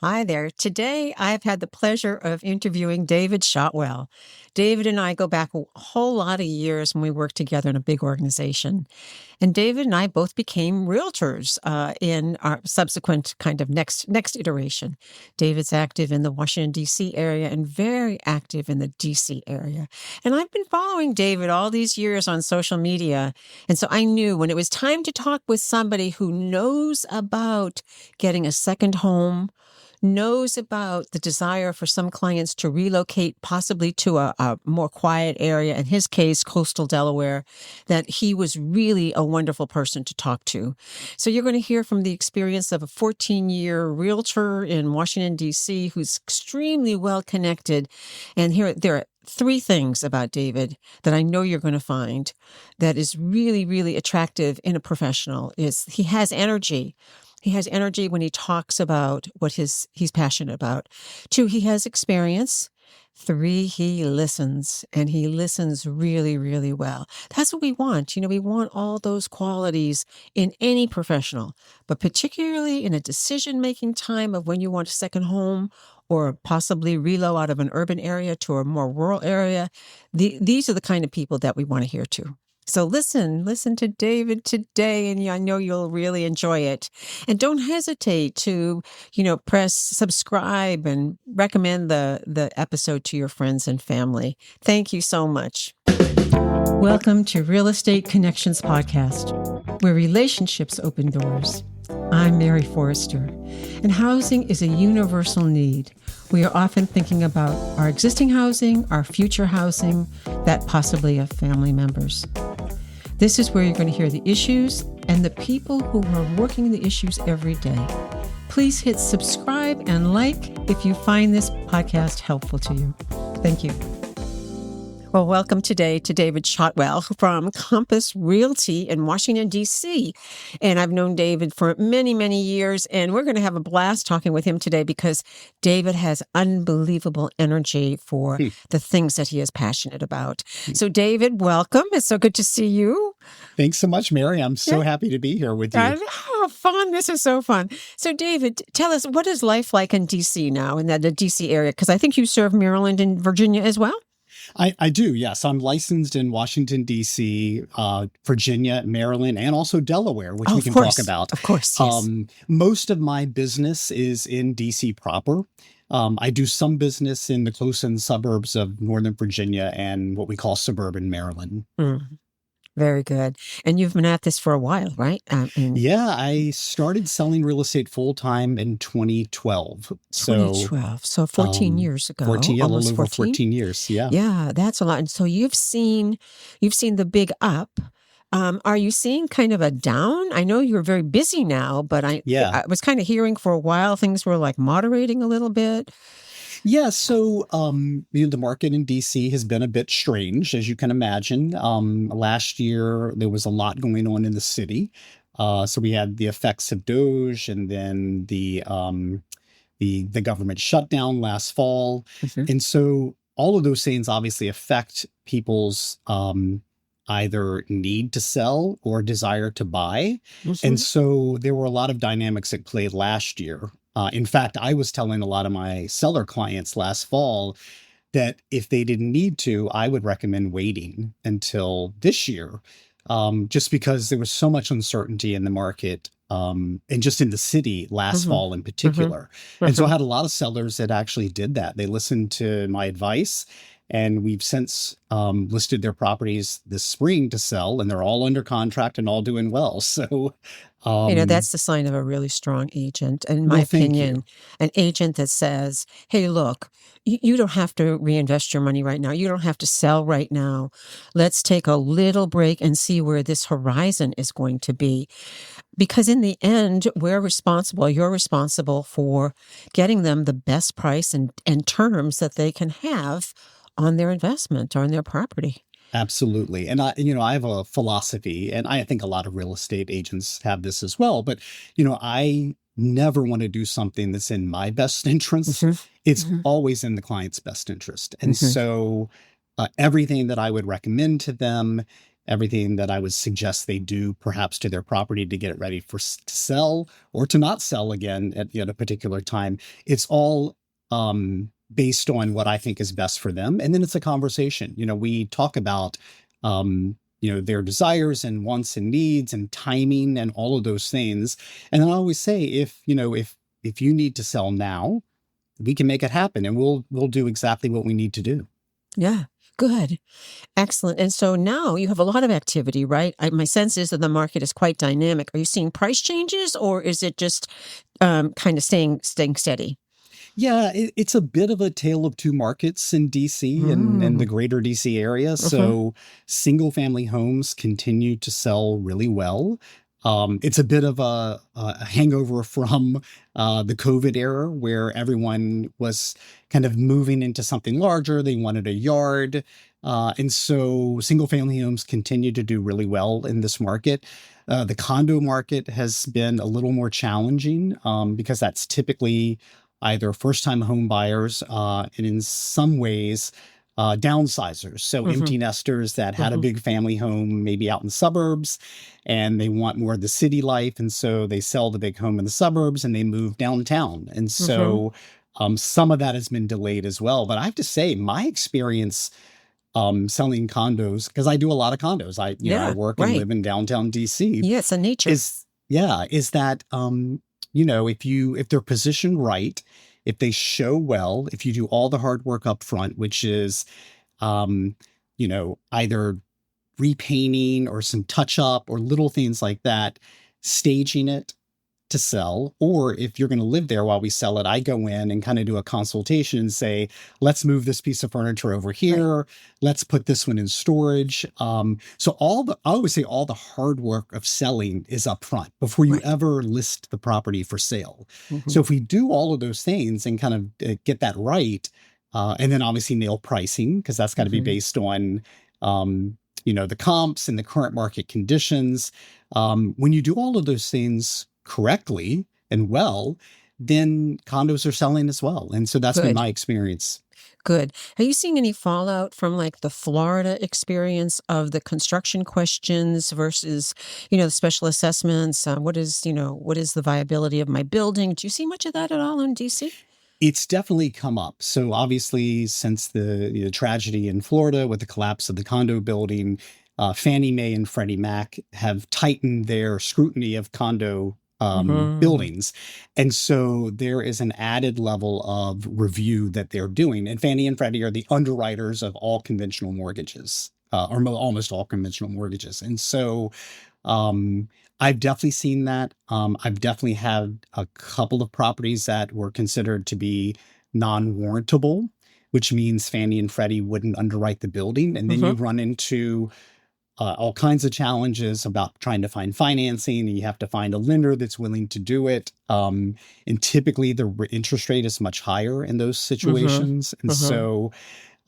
Hi there. Today, I've had the pleasure of interviewing David Shotwell. David and I go back a whole lot of years when we worked together in a big organization. And David and I both became realtors in our subsequent kind of next iteration. David's active in the Washington, D.C. area and very active in the D.C. area. And I've been following David all these years on social media. And so I knew when it was time to talk with somebody who knows about getting a second home, knows about the desire for some clients to relocate possibly to a more quiet area, in his case, coastal Delaware, that he was really a wonderful person to talk to. So you're going to hear from the experience of a 14-year realtor in Washington, D.C., who's extremely well connected. And here, there are three things about David that I know you're going to find that is really, really attractive in a professional. Is he has energy. He has energy when he talks about what he's passionate about. 2, he has experience. 3, he listens, and he listens really, really well. That's what we want. We want all those qualities in any professional, but particularly in a decision-making time of when you want a second home or possibly relo out of an urban area to a more rural area. These are the kind of people that we want to hear to. So listen to David today, and I know you'll really enjoy it. And don't hesitate to, press subscribe and recommend the episode to your friends and family. Thank you so much. Welcome to Real Estate Connections Podcast, where relationships open doors. I'm Mary Foerster, and housing is a universal need. We are often thinking about our existing housing, our future housing, that possibly of family members. This is where you're going to hear the issues and the people who are working the issues every day. Please hit subscribe and like if you find this podcast helpful to you. Thank you. Well, welcome today to David Shotwell from Compass Realty in Washington, D.C. And I've known David for many, many years, and we're going to have a blast talking with him today because David has unbelievable energy for the things that he is passionate about. So, David, welcome. It's so good to see you. Thanks so much, Mary. I'm so happy to be here with you. Oh, fun. This is so fun. So, David, tell us, what is life like in D.C. now, in the D.C. area? Because I think you serve Maryland and Virginia as well. I do, yes. I'm licensed in Washington, D.C., Virginia, Maryland, and also Delaware, which we can talk about. Of course, yes. Most of my business is in D.C. proper. I do some business in the close-in suburbs of Northern Virginia and what we call suburban Maryland. Very good. And you've been at this for a while, right? Yeah, I started selling real estate full-time in 2012. 2012. So 14 years ago. 14, almost a little over 14 years, yeah. Yeah, that's a lot. And so you've seen the big up. Are you seeing kind of a down? I know you're very busy now, but I was kind of hearing for a while things were like moderating a little bit. Yeah, so the market in DC has been a bit strange, as you can imagine. Last year, there was a lot going on in the city. So we had the effects of DOGE and then the government shutdown last fall. And so all of those things obviously affect people's either need to sell or desire to buy. And so there were a lot of dynamics that played last year. In fact, I was telling a lot of my seller clients last fall that if they didn't need to, I would recommend waiting until this year, just because there was so much uncertainty in the market and just in the city last fall in particular. And so I had a lot of sellers that actually did that. They listened to my advice. And we've since listed their properties this spring to sell, and they're all under contract and all doing well. So, that's the sign of a really strong agent. And in my opinion, an agent that says, hey, look, you don't have to reinvest your money right now. You don't have to sell right now. Let's take a little break and see where this horizon is going to be. Because in the end, you're responsible for getting them the best price and terms that they can have on their investment or on their property. Absolutely. And I have a philosophy, and I think a lot of real estate agents have this as well, but, I never want to do something that's in my best interest. It's always in the client's best interest. And so everything that I would recommend to them everything that I would suggest they do perhaps to their property to get it ready to sell or to not sell again at a particular time. It's all based on what I think is best for them. And then it's a conversation. We talk about their desires and wants and needs and timing and all of those things. And then I always say, if you need to sell now, we can make it happen, and we'll do exactly what we need to do. Yeah. Good. Excellent. And so now you have a lot of activity, right? My sense is that the market is quite dynamic. Are you seeing price changes, or is it just kind of staying steady? Yeah, it's a bit of a tale of two markets in DC and the greater DC area. So single family homes continue to sell really well. It's a bit of a hangover from the COVID era, where everyone was kind of moving into something larger. They wanted a yard. And so single family homes continue to do really well in this market. The condo market has been a little more challenging because that's typically either first-time home buyers and in some ways downsizers. So empty nesters that had a big family home, maybe out in the suburbs, and they want more of the city life. And so they sell the big home in the suburbs and they move downtown. And so some of that has been delayed as well. But I have to say, my experience selling condos, because I do a lot of condos. I work and live in downtown DC. Yeah, it's a nature. Is that if they're positioned right, if they show well, if you do all the hard work up front, which is, either repainting or some touch up or little things like that, staging it to sell, or if you're going to live there while we sell it, I go in and kind of do a consultation and say, let's move this piece of furniture over here. Right. Let's put this one in storage. So I always say all the hard work of selling is up front before you ever list the property for sale. So if we do all of those things and kind of get that right, and then obviously nail pricing, because that's got to be based on, the comps and the current market conditions. When you do all of those things correctly and well, then condos are selling as well. And so that's been my experience. Good. Have you seen any fallout from like the Florida experience of the construction questions versus, the special assessments? What is the viability of my building? Do you see much of that at all in DC? It's definitely come up. So obviously, since the tragedy in Florida with the collapse of the condo building, Fannie Mae and Freddie Mac have tightened their scrutiny of condo buildings. And so there is an added level of review that they're doing. And Fannie and Freddie are the underwriters of all conventional mortgages, or almost all conventional mortgages. And so I've definitely seen that. I've definitely had a couple of properties that were considered to be non-warrantable, which means Fannie and Freddie wouldn't underwrite the building. And then you run into all kinds of challenges about trying to find financing, and you have to find a lender that's willing to do it. And typically the interest rate is much higher in those situations. And so,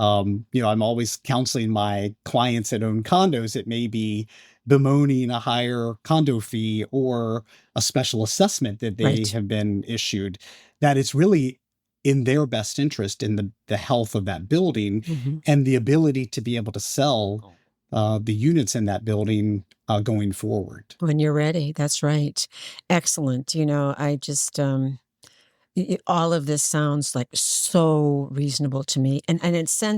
I'm always counseling my clients that own condos that may be bemoaning a higher condo fee or a special assessment that they have been issued, that it's really in their best interest in the health of that building and the ability to be able to sell the units in that building going forward. When you're ready. That's right. Excellent. I just, all of this sounds like so reasonable to me. And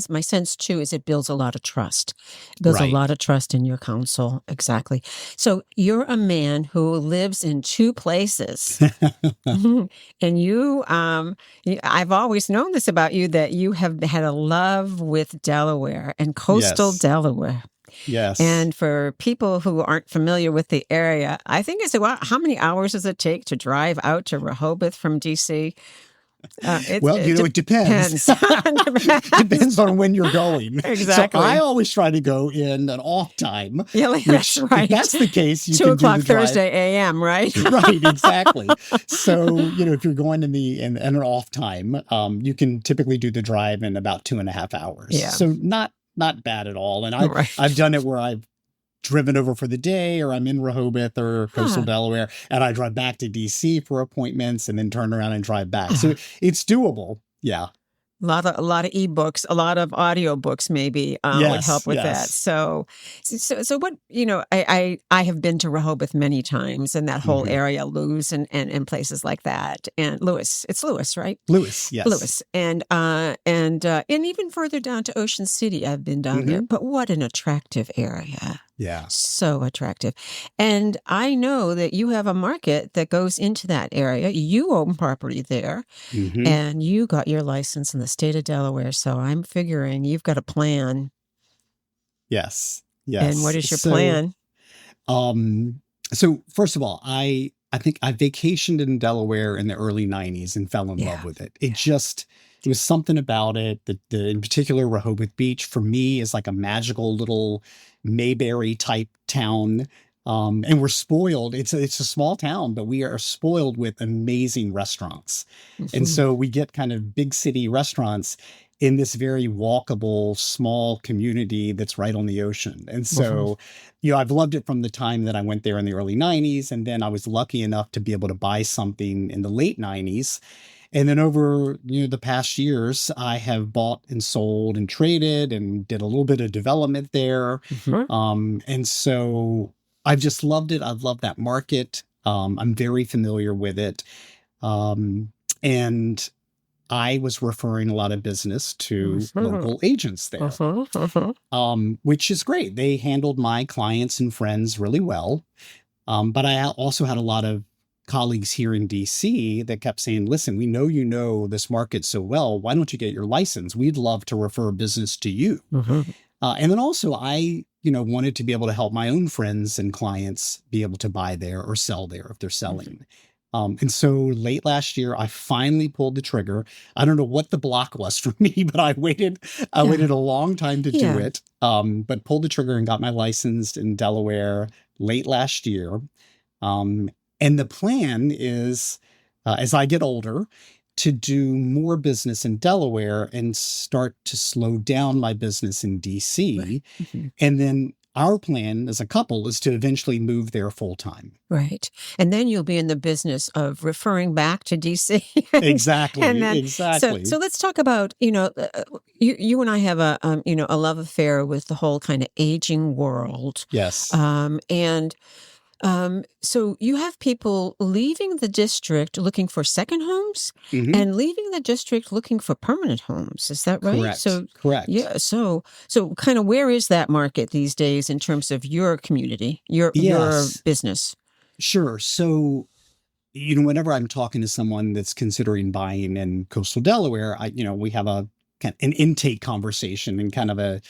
my sense too is it builds a lot of trust. It builds a lot of trust in your counsel. Exactly. So you're a man who lives in two places. And I've always known this about you, that you have had a love with Delaware and coastal Delaware. Yes. And for people who aren't familiar with the area, I think how many hours does it take to drive out to Rehoboth from DC? It depends. Depends on when you're going. Exactly. So I always try to go in an off time. Yeah, that's right. If that's the case, you 2 can o'clock do the drive. Thursday a.m., right? Right, exactly. So, if you're going in an off time, you can typically do the drive in about 2.5 hours. Yeah. So not bad at all. And I've done it where I've driven over for the day, or I'm in Rehoboth or coastal Delaware, and I drive back to DC for appointments and then turn around and drive back. So it's doable. Yeah. A lot of ebooks, a lot of audiobooks maybe would help Yes, with that. yes. So what, I have been to Rehoboth many times, and that whole Hmm. area, Lewis and places like that. And Lewis, it's Lewis, right? Lewis, yes. Lewis. And even further down to Ocean City, I've been down there. Hmm. But what an attractive area. Yeah. So attractive. And I know that you have a market that goes into that area. You own property there. Hmm. And you got your license in the state of Delaware. So I'm figuring you've got a plan. Yes, And what yes. is your plan? Um, so first of all, I think I vacationed in Delaware in the early '90s and fell in love Yeah. with it. It was something about it that in particular Rehoboth Beach for me is like a magical little Mayberry type town. And we're spoiled. It's a small town, but we are spoiled with amazing restaurants. And Mhm. so we get kind of big city restaurants in this very walkable small community that's right on the ocean. And Mhm. so, I've loved it from the time that I went there in the early '90s. And then I was lucky enough to be able to buy something in the late '90s. And then over, the past years, I have bought and sold and traded and did a little bit of development there. Mhm. And so I've just loved it. I've loved that market. I'm very familiar with it. Um, and I was referring a lot of business to Mhm. local agents there, Mhm. Mhm. which is great. They handled my clients and friends really well. But I also had a lot of colleagues here in DC that kept saying, listen, we know you know this market so well. Why don't you get your license? We'd love to refer business to you. Mhm. And then also, I, wanted to be able to help my own friends and clients be able to buy there or sell there if they're Mhm. selling. And so late last year, I finally pulled the trigger. I don't know what the block was for me, but I waited. I Yeah. waited a long time to do Yeah. it. But pulled the trigger and got my license in Delaware late last year. Um, and the plan is, as I get older, to do more business in Delaware and start to slow down my business in Right. DC. Mhm. And then our plan as a couple is to eventually move there full time. Right. And then you'll be in the business of referring back to DC. And Exactly. then, so Exactly. let's talk about, you and I have a love affair with the whole kind of aging world. Yes. So you have people leaving the district looking for second homes Hmm. and leaving the district looking for permanent homes. Is that right? Correct. So, Correct. yeah. So kind of where is that market these days in terms of your community, your Yes. business? Sure. So, whenever I'm talking to someone that's considering buying in coastal Delaware, we have an intake conversation and kind of a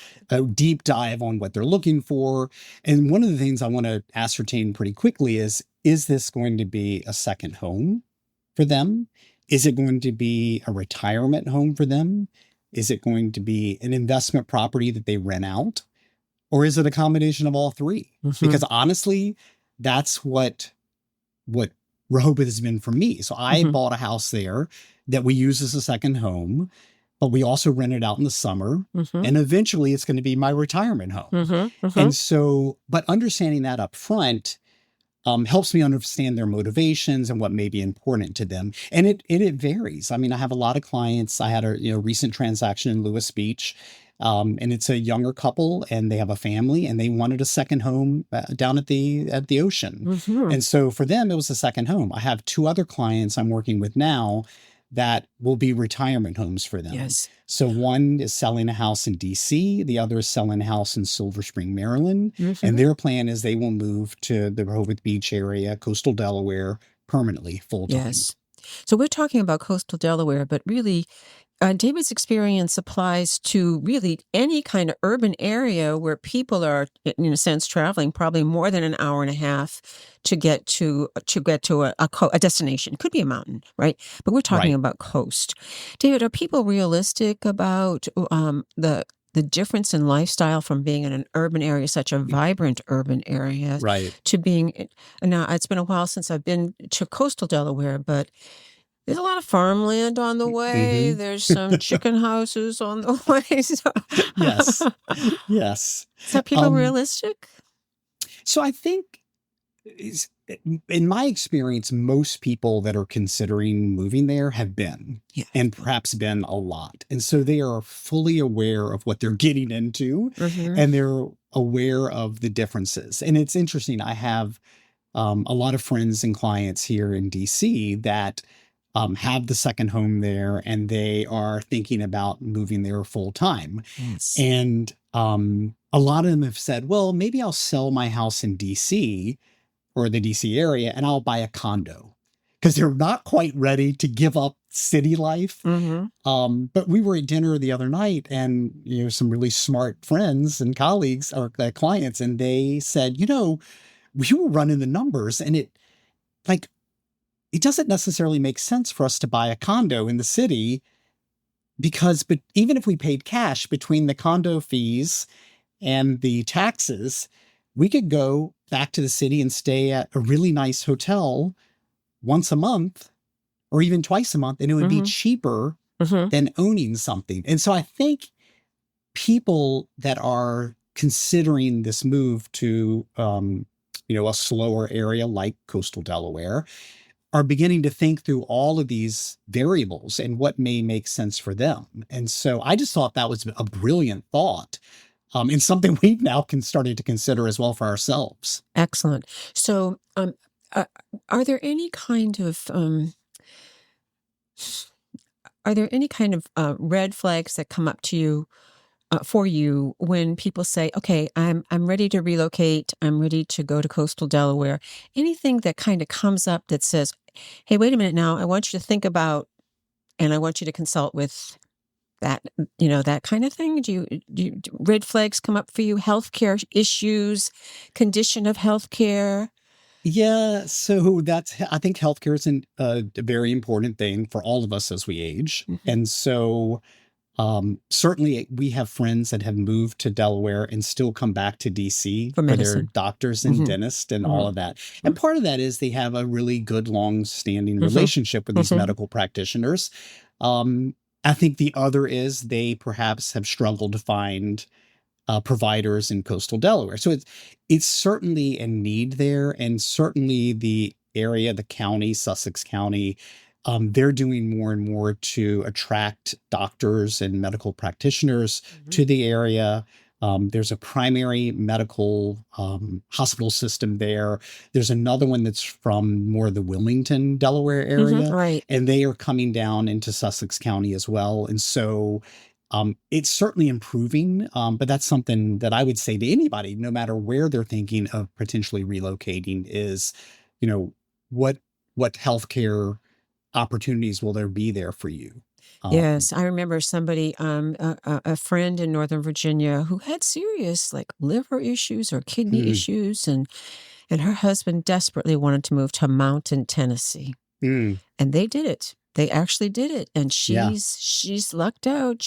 deep dive on what they're looking for. And one of the things I want to ascertain pretty quickly is this going to be a second home for them? Is it going to be a retirement home for them? Is it going to be an investment property that they rent out? Or is it a combination of all three? Hmm. Because honestly, that's what Rehoboth has been for me. So I Hmm. bought a house there that we use as a second home, but we also rent it out in the summer. Hmm. And eventually it's going to be my retirement home. Hmm. Hmm. And so, but understanding that up front helps me understand their motivations and what may be important to them. And it varies. I mean, I have a lot of clients. I had a recent transaction in Lewis Beach, and it's a younger couple, and they have a family, and they wanted a second home down at the ocean. Hmm. And so for them, it was a second home. I have two other clients I'm working with now that will be retirement homes for them. Yes. So one is selling a house in DC, the other is selling a house in Silver Spring, Maryland. And Hmm. their plan is they will move to the Rehoboth Beach area, coastal Delaware, permanently, full time. Yes. So we're talking about coastal Delaware, but really, David's experience applies to really any kind of urban area where people are, in a sense, traveling probably more than an hour and a half to get to a destination. Could be a mountain, right? But we're talking Right, about coast. David, are people realistic about the difference in lifestyle from being in an urban area, such a vibrant urban area, right. to being now? It's been a while since I've been to coastal Delaware, but there's a lot of farmland on the way. Hmm. There's some chicken houses on the way. Yes, yes. So are people Um, realistic? so I think in my experience, most people that are considering moving there have been, Yeah. and perhaps been a lot. And so they are fully aware of what they're getting into, Mm-hmm. and they're aware of the differences. And it's interesting. I have a lot of friends and clients here in DC that have the second home there, and they are thinking about moving there full time. Yes. And a lot of them have said, well, maybe I'll sell my house in DC or the DC area and I'll buy a condo, because they're not quite ready to give up city life. Mm-hmm. But we were at dinner the other night, and some really smart friends and colleagues or clients, and they said, we were running the numbers, and like it doesn't necessarily make sense for us to buy a condo in the city, because but even if we paid cash, between the condo fees and the taxes, we could go back to the city and stay at a really nice hotel once a month or even twice a month, and it would be Mm-hmm. cheaper Mm-hmm. than owning something. And so I think people that are considering this move to a slower area like coastal Delaware are beginning to think through all of these variables and what may make sense for them. And so I just thought that was a brilliant thought, and something we've now started to consider as well for ourselves. Excellent. So, uh, are there any kind of red flags that come up to you for you when people say, "Okay, I'm ready to relocate. I'm ready to go to coastal Delaware." Anything that kind of comes up that says, "Hey, wait a minute now. I want you to think about, and I want you to consult with that." That kind of thing. Do red flags come up for you? Healthcare issues, condition of healthcare. Yeah, so I think healthcare is a very important thing for all of us as we age. Mm-hmm. And so certainly we have friends that have moved to Delaware and still come back to DC For for their medicine. doctors and Mm-hmm. dentists and all Mm-hmm. of that. And part of that is they have a really good, long-standing Mm-hmm. relationship with these Mm-hmm. medical practitioners. Um, I think the other is they perhaps have struggled to find providers in coastal Delaware. So it's certainly a need there, and certainly the area, the county, Sussex County, they're doing more and more to attract doctors and medical practitioners Mm-hmm. to the area. There's a primary medical hospital system there. There's another one that's from more of the Wilmington, Delaware Mm-hmm. area, Right. and they are coming down into Sussex County as well. And so it's certainly improving, but that's something that I would say to anybody, no matter where they're thinking of potentially relocating, is, you know, what healthcare opportunities will there be there for you? Um, Yes, I remember somebody, a friend in Northern Virginia who had serious like liver issues or kidney mm, issues, and her husband desperately wanted to move to Mountain, Tennessee, mm, and they did it. They actually did it, and yeah. she's lucked out.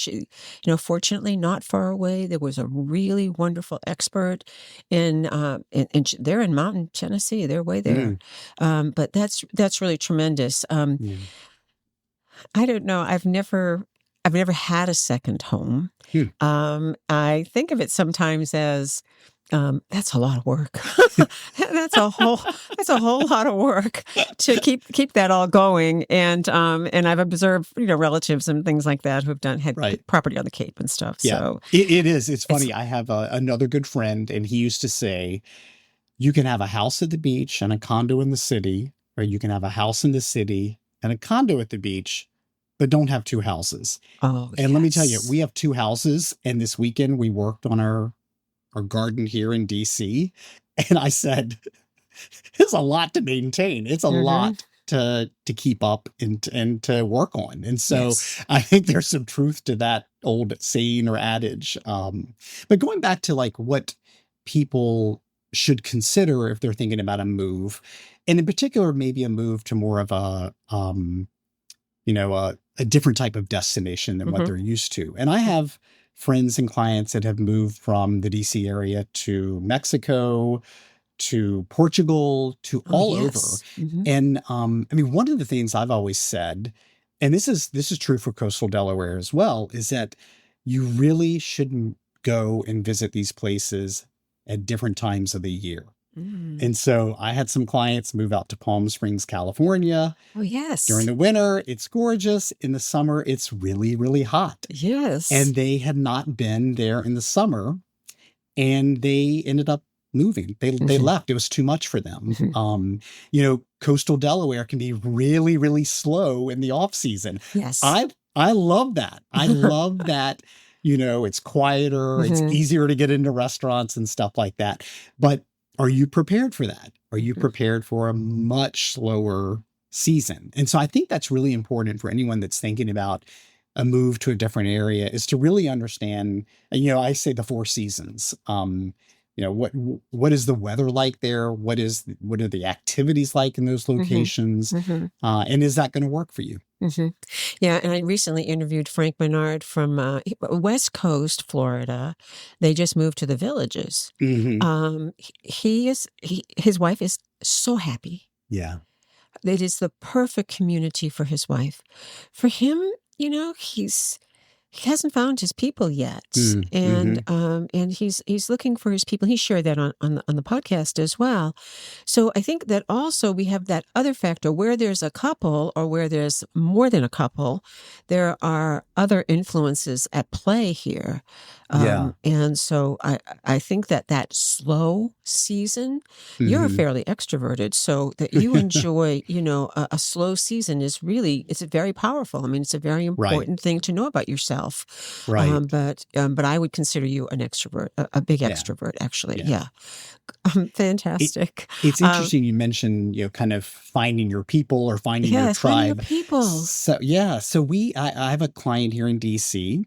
Fortunately, not far away, there was a really wonderful expert they're in Mountain, Tennessee. They're way there, Mm, but that's really tremendous. mm, I don't know. I've never had a second home. mm. I think of it sometimes as that's a lot of work. That's a whole lot of work to keep that all going. And I've observed relatives and things like that who have had Right. property on the Cape and stuff. Yeah. So It is. It's it's funny. I have another good friend, and he used to say, you can have a house at the beach and a condo in the city, or you can have a house in the city and a condo at the beach, but don't have two houses. oh And let me tell you, yes. we have two houses, and this weekend we worked on our garden here in DC. And I said, it's a lot to maintain. It's a Mm-hmm. lot to keep up and to work on. And so Yes. I think there's some truth to that old saying or adage. But going back to like what people should consider if they're thinking about a move, and in particular, maybe a move to more of a different type of destination than what Mm-hmm. they're used to. And I have friends and clients that have moved from the DC area to Mexico, to Portugal, to Oh all over. yes. Mm-hmm. And I mean, one of the things I've always said, and this is true for coastal Delaware as well, is that you really shouldn't go and visit these places at different times of the year. And so I had some clients move out to Palm Springs, California. Oh, yes. During the winter, it's gorgeous. In the summer, it's really, really hot. Yes. And they had not been there in the summer, and they ended up moving. They left. It was too much for them. Coastal Delaware can be really, really slow in the off season. Yes. I love that. I love that. It's quieter. It's easier to get into restaurants and stuff like that. But are you prepared for that? Are you prepared for a much slower season? And so I think that's really important for anyone that's thinking about a move to a different area, is to really understand, I say the 4 seasons. What is the weather like there? What are the activities like in those locations? And is that going to work for you? Yeah. And I recently interviewed Frank Bernard from West Coast, Florida. They just moved to the Villages. His wife is so happy. Yeah. It is the perfect community for his wife. For him, he hasn't found his people yet, and he's looking for his people. He shared that on the podcast as well. So I think that also we have that other factor where there's a couple, or where there's more than a couple, there are other influences at play here. And so I think that slow season, you're fairly extroverted, so that you enjoy, a slow season is very powerful. I mean, it's a very important thing to know about yourself. Right. But I would consider you an extrovert, a big extrovert, actually. Yeah. Fantastic. It's interesting you mentioned, kind of finding your people or finding your tribe. Finding your people. So I have a client here in DC,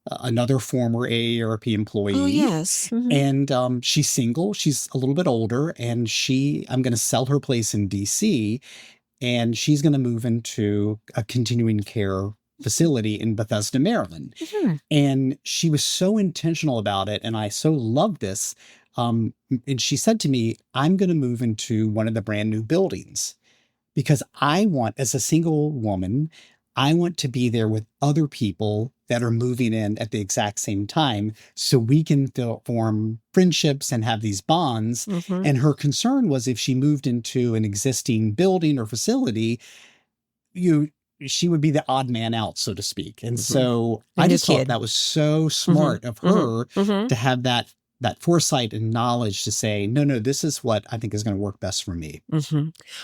another former AARP employee. Oh, yes. And she's single. She's a little bit older, and I'm going to sell her place in DC, and she's going to move into a continuing care facility in Bethesda, Maryland. And she was so intentional about it, and I so love this. And she said to me, I'm going to move into one of the brand new buildings because I want, as a single woman, I want to be there with other people that are moving in at the exact same time, so we can form friendships and have these bonds. And her concern was, if she moved into an existing building or facility, she would be the odd man out, so to speak. And so I just thought that was so smart of her to have that foresight and knowledge to say, no, this is what I think is going to work best for me.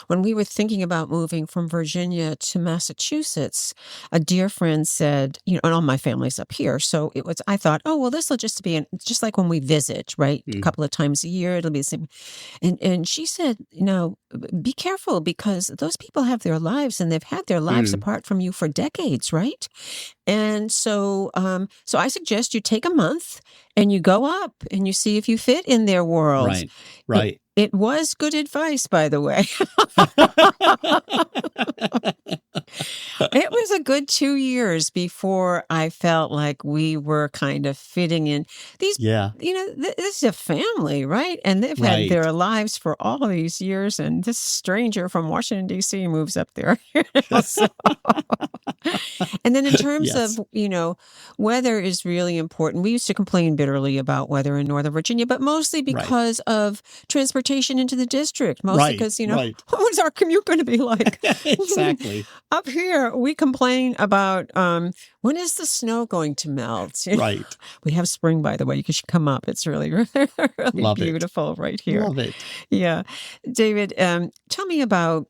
When we were thinking about moving from Virginia to Massachusetts, a dear friend said, and all my family's up here. So I thought, oh, well, this will just be just like when we visit, right? A couple of times a year, it'll be the same. And she said, be careful, because those people have their lives, and they've had their lives apart from you for decades, right? And so I suggest you take a month and you go up and you see if you fit in their world. Right. It was good advice, by the way. It was a good 2 years before I felt like we were kind of fitting in. This is a family, right? And they've had their lives for all of these years, and this stranger from Washington, D.C. moves up there. And then in terms of, weather is really important. We used to complain bitterly about weather in Northern Virginia, but mostly because of transportation into the district. Mostly because, what is our commute going to be like? Exactly. Up here, we complain about when is the snow going to melt? Right. We have spring, by the way. You should come up. It's really, really Love beautiful right here. Love it. Yeah. David, tell me about,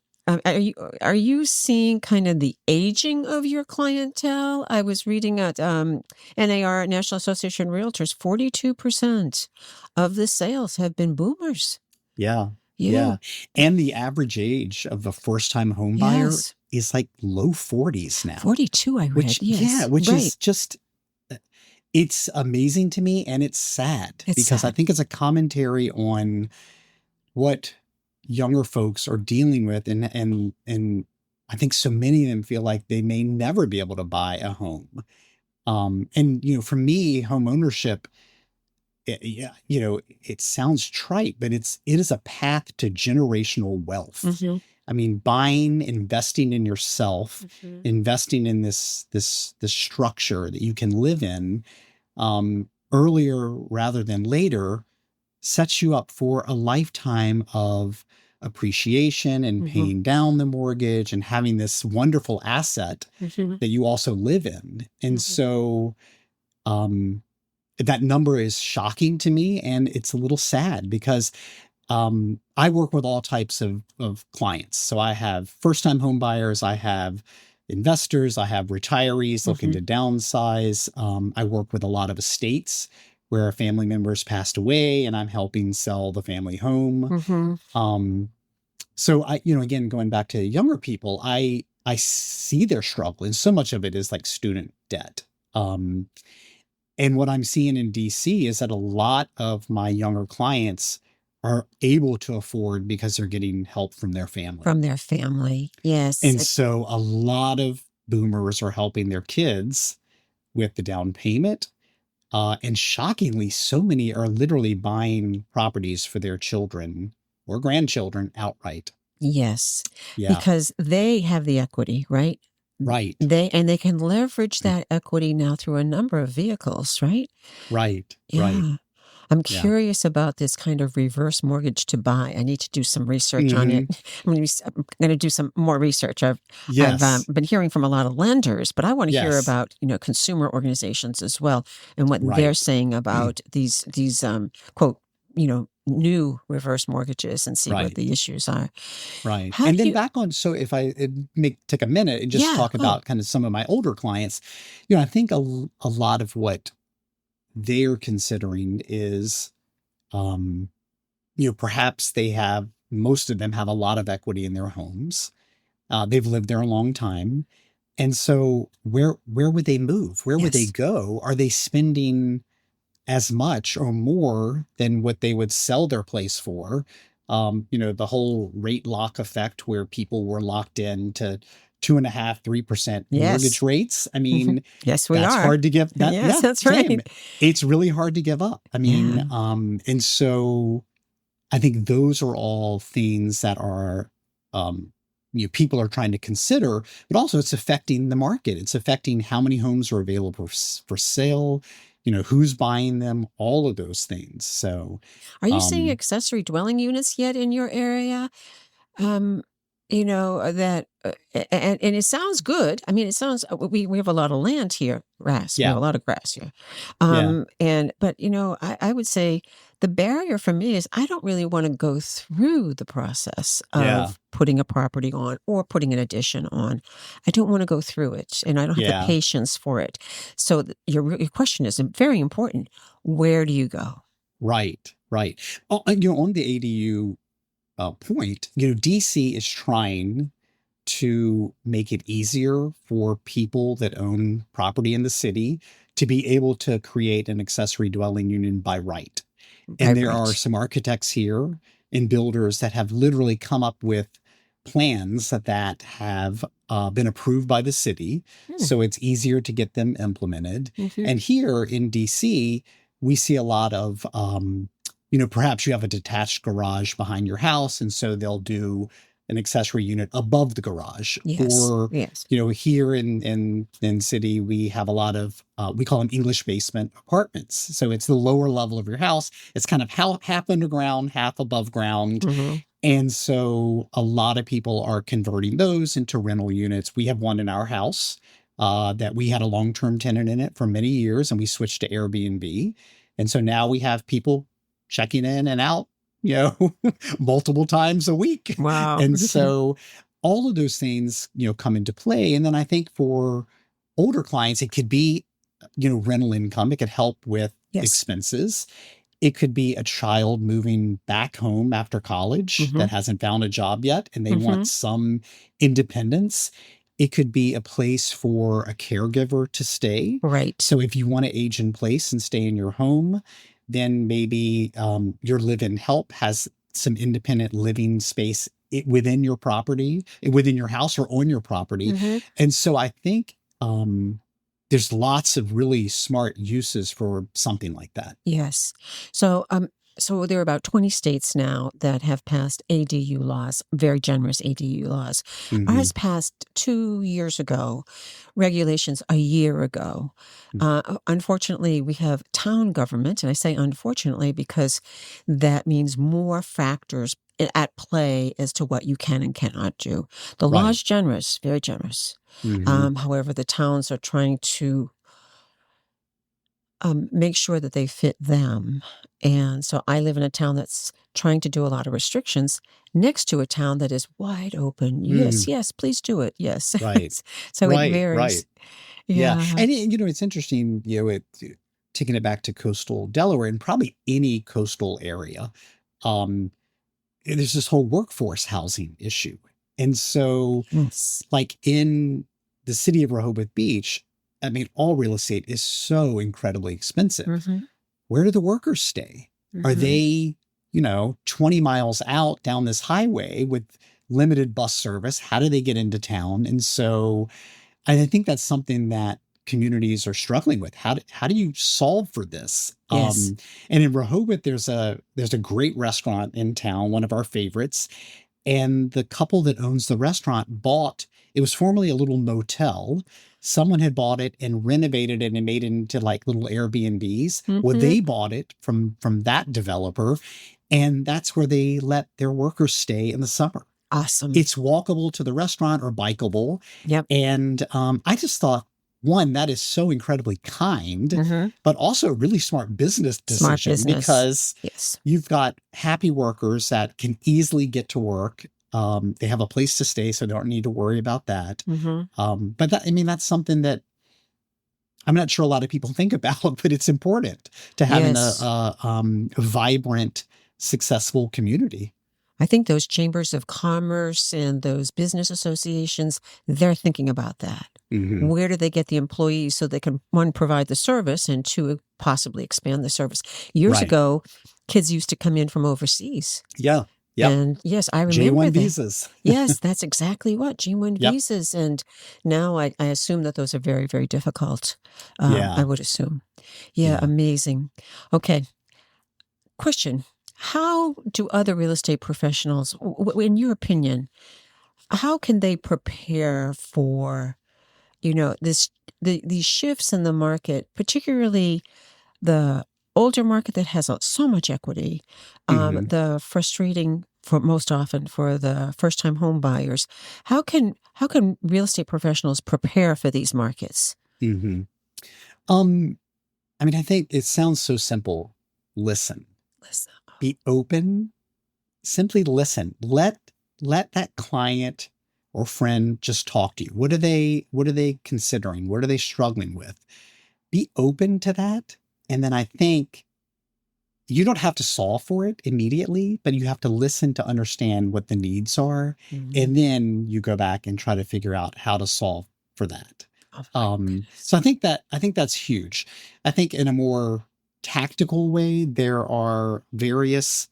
are you seeing kind of the aging of your clientele? I was reading at NAR, National Association of Realtors, 42% of the sales have been boomers. Yeah. And the average age of a first-time home buyer is like low 40s now. 42, I read. Which is just, it's amazing to me, and it's sad because I think it's a commentary on what younger folks are dealing with, and I think so many of them feel like they may never be able to buy a home. And for me, home ownership, it sounds trite, but it is a path to generational wealth. I mean, investing in yourself, investing in this structure that you can live in, earlier rather than later, sets you up for a lifetime of appreciation and Mhm. paying down the mortgage and having this wonderful asset Mhm. that you also live in. And Mhm. so um, that number is shocking to me, and it's a little sad because I work with all types of clients. So I have first time home buyers, I have investors, I have retirees looking Mhm. to downsize. I work with a lot of estates where family members passed away and I'm helping sell the family home. Mhm. Um, so I, again, going back to younger people, I see their struggle, and so much of it is like student debt. Um, and what I'm seeing in DC is that a lot of my younger clients are able to afford because they're getting help from their family. From their family. Yes. And so a lot of boomers are helping their kids with the down payment. And shockingly, so many are literally buying properties for their children or grandchildren outright. Yes. Yeah, Because they have the equity, right? right, They can leverage that equity now through a number of vehicles, right? right, right. Yeah. I'm Yeah. curious about this kind of reverse mortgage to buy. I need to do some research on it. Hmm. I'm going to do some more research. I've Yes, been hearing from a lot of lenders, but I want to hear yes, about consumer organizations as well and what they're right. saying about these quote new reverse mortgages and see what Right. the issues are. Right. How And do then you? back on, so if I make take a minute and just Yeah. talk Oh, about kind of some of my older clients, I think a lot of what they're considering is, um, perhaps most of them have a lot of equity in their homes. They've lived there a long time. And so where would they move? Where would they yes. go? Are they spending as much or more than what they would sell their place for? The whole rate lock effect where people were locked in to 2.5, 3% mortgage Yes. rates. I Mhm. mean, Yes, we that's are. hard to give that. Yes, Yeah, that's same. right. It's really hard to give up. I Yeah. mean, and so I think those are all things that are, um, people are trying to consider, but also it's affecting the market. It's affecting how many homes are available for sale, who's buying them, all of those things. So, Are you seeing um, accessory dwelling units yet in your area? Um, that and it sounds good. I mean, it sounds we have a lot of land here, grass. We have yeah, a lot of grass here. yeah, And but I would say the barrier for me is I don't really want to go through the process yeah, of putting a property on or putting an addition on. I don't want to go through it, and I don't have the yeah, patience for it. So your question is very important. Where do you go? right, right. Oh, and, on the ADU point, DC is trying to make it easier for people that own property in the city to be able to create an accessory dwelling unit by right. By And there are right. some architects here and builders that have literally come up with plans that have been approved by the city. Hmm. So it's easier to get them implemented. Mhm. And here in DC, we see a lot of, perhaps you have a detached garage behind your house. And so they'll do an accessory unit above the garage. Yes. Or, Yes. here in city, we have a lot of, we call them English basement apartments. So it's the lower level of your house. It's kind of half underground, half above ground. Mhm. And so a lot of people are converting those into rental units. We have one in our house that we had a long-term tenant in it for many years, and we switched to Airbnb. And so now we have people checking in and out, multiple times a week. Wow. And so all of those things, come into play. And then I think for older clients, it could be, rental income. It could help with Yes. expenses. It could be a child moving back home after college Mhm. that hasn't found a job yet and they want Mhm. some independence. It could be a place for a caregiver to stay. Right. So if you want to age in place and stay in your home, then maybe your live-in help has some independent living space within your property, within your house or on your property. Mhm. And so I think there's lots of really smart uses for something like that. Yes. So, So there are about 20 states now that have passed ADU laws, very generous ADU laws. Hmm. Ours passed 2 years ago, regulations a year ago. Unfortunately, we have town government, and I say unfortunately because that means more factors at play as to what you can and cannot do. The law Right. is generous, very generous. Hmm. However, the towns are trying to make sure that they fit them. And so I live in a town that's trying to do a lot of restrictions next to a town that is wide open. Yes, Mm, yes, please do it. Yes. right. So it Right. Right. varies. Yeah. Yeah. And, it's interesting, taking it back to coastal Delaware and probably any coastal area. Um, there's this whole workforce housing issue. And so, Yes. like in the city of Rehoboth Beach, I mean, all real estate is so incredibly expensive. Mm-hmm. Where do the workers stay? Are Mm-hmm. they, 20 miles out down this highway with limited bus service? How do they get into town? And so I think that's something that communities are struggling with. How do you solve for this? Yes. And in Rehoboth, there's a great restaurant in town, one of our favorites, and the couple that owns the restaurant bought. It was formerly a little motel. Someone had bought it and renovated it and made it into like little Airbnbs. Well, Mm-hmm. they bought it from that developer, and that's where they let their workers stay in the summer. Awesome. It's walkable to the restaurant or bikeable. Yep. And I just thought, one, that is so incredibly kind, Mm-hmm. but also a really smart business Smart decision business. because Yes. you've got happy workers that can easily get to work. They have a place to stay, so they don't need to worry about that. Mm-hmm. But that's something that I'm not sure a lot of people think about, but it's important to having Yes. a vibrant, successful community. I think those chambers of commerce and those business associations, they're thinking about that. Hmm. Where do they get the employees so they can, one, provide the service and two, possibly expand the service? Years Right. ago, kids used to come in from overseas. Yeah. Yep. And yes, I remember J1 that. visas. Yes, that's exactly what G1 Yep. visas. And now I assume that those are very, very difficult. I Yeah. would assume. Yeah, Yeah. amazing. Okay. Question. How do other real estate professionals, in your opinion, how can they prepare for, these shifts in the market, particularly the older market that has so much equity, Hmm. the frustrating for most often for the first-time home buyers. How can real estate professionals prepare for these markets? Hmm. I think it sounds so simple. Listen, Listen. be open, simply listen. Let that client or friend just talk to you. What are they considering? What are they struggling with? Be open to that. And then I think you don't have to solve for it immediately, but you have to listen to understand what the needs are. Mhm. And then you go back and try to figure out how to solve for that. Oh my goodness. So I think that's huge. I think in a more tactical way, there are various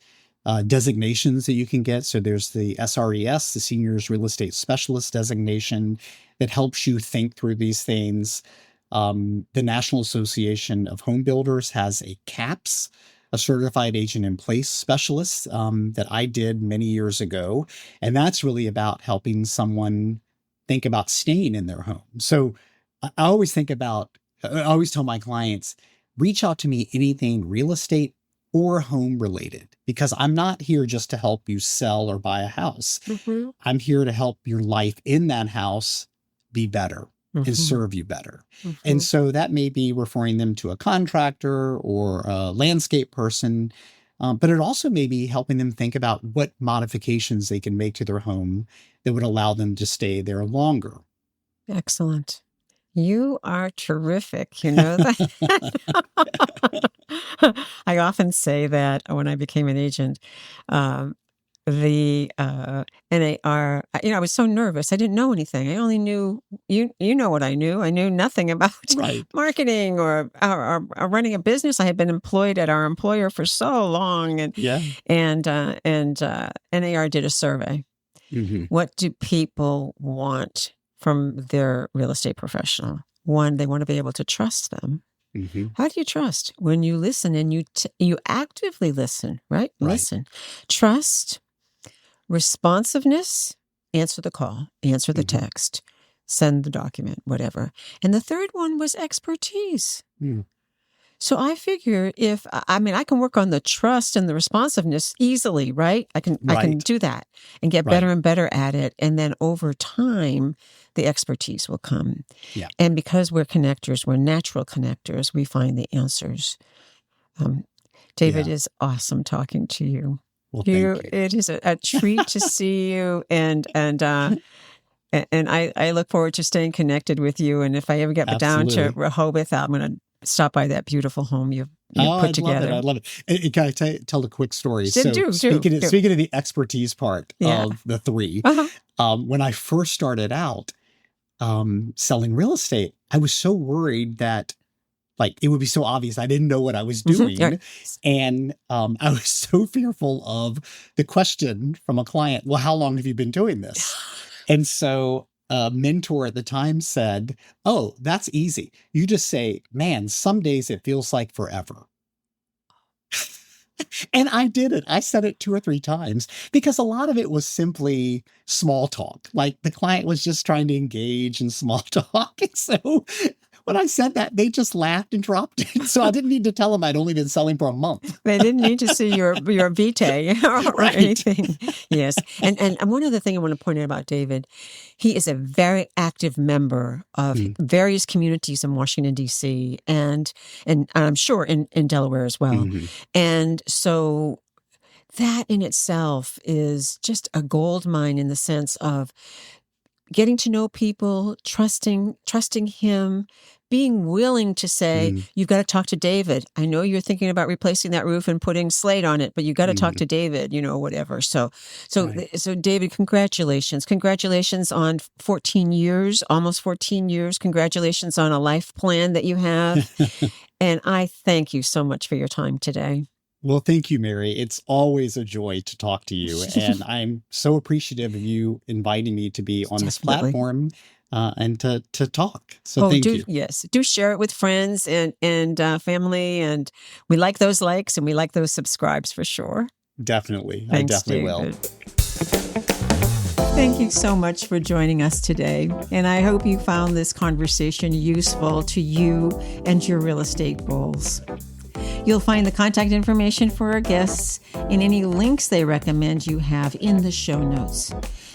designations that you can get. So there's the SRES, the Seniors Real Estate Specialist designation, that helps you think through these things. The National Association of Home Builders has a CAPS, a Certified Agent in Place specialist, that I did many years ago. And that's really about helping someone think about staying in their home. So I always tell my clients, reach out to me anything real estate or home related, because I'm not here just to help you sell or buy a house. Mhm. I'm here to help your life in that house be better and Mhm. serve you better. And Mhm. so that may be referring them to a contractor or a landscape person, but it also may be helping them think about what modifications they can make to their home that would allow them to stay there longer. Excellent. You are terrific. You know that. I often say that when I became an agent, um, the NAR, I was so nervous. I didn't know anything. I only knew, you know what I knew. I knew nothing about Right. marketing or running a business. I had been employed at our employer for so long, and Yeah. NAR did a survey. Hmm. What do people want from their real estate professional? One, they want to be able to trust them. Hmm. How do you trust? When you listen and you actively listen, right? Right. Listen. Trust, responsiveness, answer the call, answer the Hmm. text, send the document, whatever. And the third one was expertise. Mm. So I figure I can work on the trust and the responsiveness easily, right? I can Right. do that and get better Right. and better at it. And then over time, the expertise will come. Yeah. And because we're connectors, we're natural connectors, we find the answers. Um, David, Yeah. is awesome talking to you. Well, thank you. It is a treat to see you, and I look forward to staying connected with you. And if I ever get down to Absolutely. Rehoboth, I'm going to stop by that beautiful home you've Oh, put I'd love it. together. I'd love it. Can I tell a quick story? So So do. speaking of the expertise part Yeah. of the three, Uh-huh. when I first started out selling real estate, I was so worried that like it would be so obvious I didn't know what I was doing. Right. And I was so fearful of the question from a client, well, how long have you been doing this? And so a mentor at the time said, oh, that's easy. You just say, man, some days it feels like forever. And I did it. I said it 2 or 3 times because a lot of it was simply small talk. Like the client was just trying to engage in small talk. And so when I said that, they just laughed and dropped it. So I didn't need to tell them I'd only been selling for a month. They didn't need to see your vitae or Right. anything. Yes. And one other thing I want to point out about David, he is a very active member of various communities in Washington, D.C. and I'm sure in Delaware as well. Mhm. And so that in itself is just a gold mine in the sense of getting to know people, trusting him, being willing to say, Mm. you've got to talk to David. I know you're thinking about replacing that roof and putting slate on it, but you got to talk to David, whatever. So Right. David, congratulations. Congratulations on 14 years, almost 14 years. Congratulations on a life plan that you have. And I thank you so much for your time today. Well, thank you, Mary. It's always a joy to talk to you. And I'm so appreciative of you inviting me to be on this Definitely. platform and to talk. So thank you. Yes, do share it with friends and family, and we like those likes and we like those subscribes for sure. Definitely. Thanks, I definitely will. David. Thank you so much for joining us today, and I hope you found this conversation useful to you and your real estate goals. You'll find the contact information for our guests and any links they recommend you have in the show notes.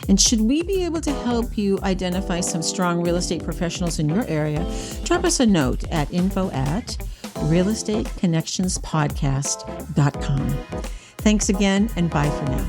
And should we be able to help you identify some strong real estate professionals in your area, drop us a note at info@realestateconnectionspodcast.com. Thanks again, and bye for now.